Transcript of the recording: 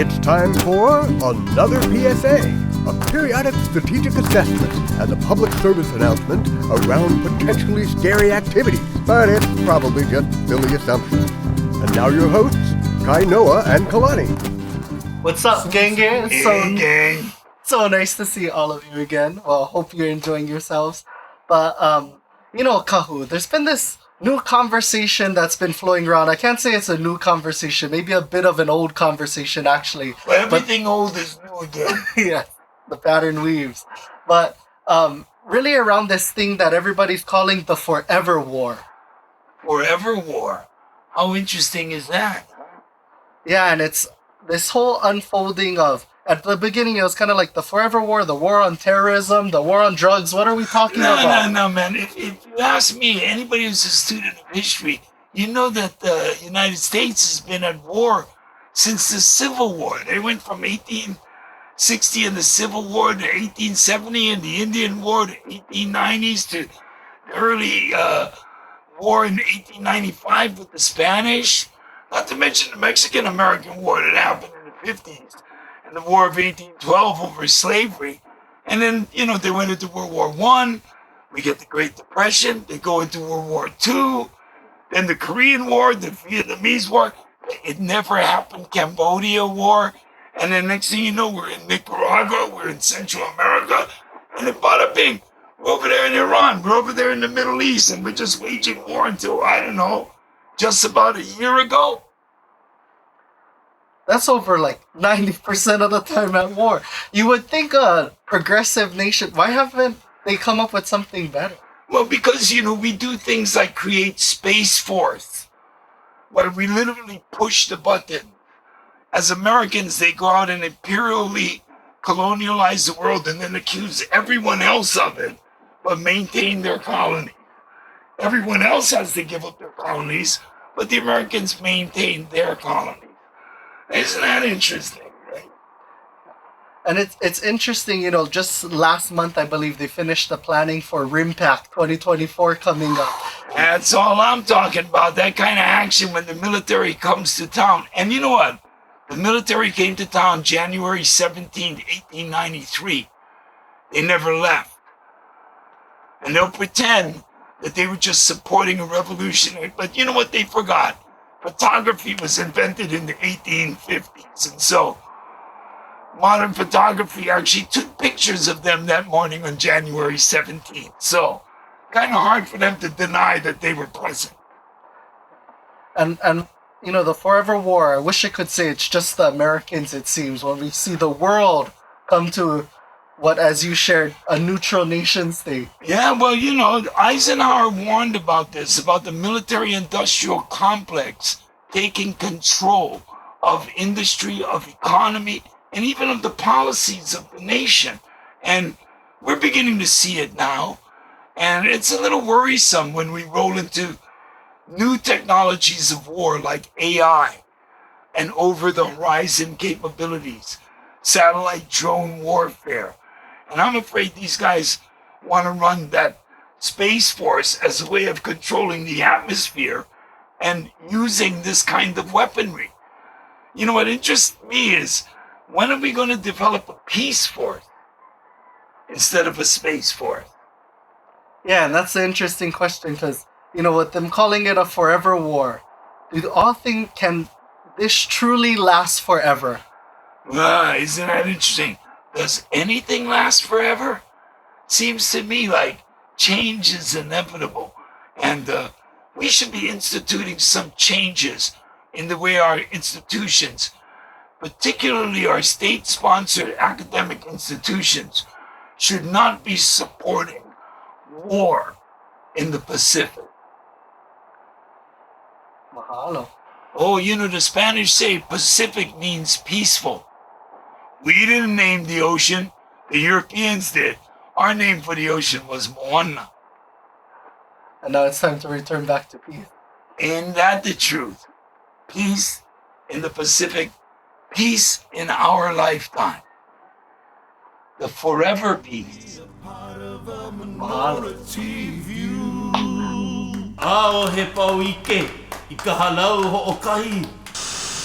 It's time for another PSA, a periodic strategic assessment and a public service announcement around potentially scary activities, but it's probably just silly assumptions. And now your hosts, Kai Noah and Kalani. What's up, gang? It's gang. so nice to see all of you again. Well, hope you're enjoying yourselves. But, Kahu, there's been this new conversation that's been flowing around. I can't say it's a new conversation, maybe a bit of an old conversation, actually. Well, everything old is new again. Yeah, the pattern weaves. But really around this thing that everybody's calling the Forever War. Forever war. How interesting is that? Yeah, and it's this whole unfolding of, at the beginning, it was kind of like the Forever War, the war on terrorism, the war on drugs. What are we talking about? No, man. If you ask me, anybody who's a student of history, you know that the United States has been at war since the Civil War. They went from 1860 and the Civil War to 1870 and the Indian War to 1890s to the early war in 1895 with the Spanish. Not to mention the Mexican-American War that happened in the 50s. And the War of 1812 over slavery. And then, they went into World War I. We get the Great Depression. They go into World War II. Then the Korean War, the Vietnamese War. It never happened. Cambodia War. And then next thing you know, we're in Nicaragua. We're in Central America. And then bada bing, we're over there in Iran. We're over there in the Middle East. And we're just waging war until, I don't know, just about a year ago. That's over like 90% of the time at war. You would think a progressive nation, why haven't they come up with something better? Well, because, we do things like create Space Force, where we literally push the button. As Americans, they go out and imperially colonialize the world and then accuse everyone else of it, but maintain their colony. Everyone else has to give up their colonies, but the Americans maintain their colony. Isn't that interesting, right? And it's interesting, just last month, I believe, they finished the planning for RIMPAC 2024 coming up. That's all I'm talking about, that kind of action when the military comes to town. And you know what? The military came to town January 17, 1893. They never left. And they'll pretend that they were just supporting a revolution. But you know what they forgot? Photography was invented in the 1850s, and so modern photography actually took pictures of them that morning on January 17th. So, kind of hard for them to deny that they were present. And the Forever War, I wish I could say it's just the Americans, it seems, when we see the world come to what, as you shared, a neutral nation state. Yeah, well, Eisenhower warned about this, about the military-industrial complex taking control of industry, of economy, and even of the policies of the nation. And we're beginning to see it now. And it's a little worrisome when we roll into new technologies of war like AI and over-the-horizon capabilities, satellite drone warfare. And I'm afraid these guys want to run that Space Force as a way of controlling the atmosphere and using this kind of weaponry. What interests me is, when are we going to develop a peace force instead of a space force? Yeah, and that's the interesting question, because, with them calling it a forever war, do all think, can this truly last forever? Isn't that interesting? Does anything last forever? Seems to me like change is inevitable. And we should be instituting some changes in the way our institutions, particularly our state-sponsored academic institutions, should not be supporting war in the Pacific. Mahalo. Oh, the Spanish say Pacific means peaceful. We didn't name the ocean. The Europeans did. Our name for the ocean was Moana. And now it's time to return back to peace. Ain't that the truth? Peace in the Pacific. Peace in our lifetime. The forever peace. Mahalo. Ao he pau ike, i ka halau ho o kahi,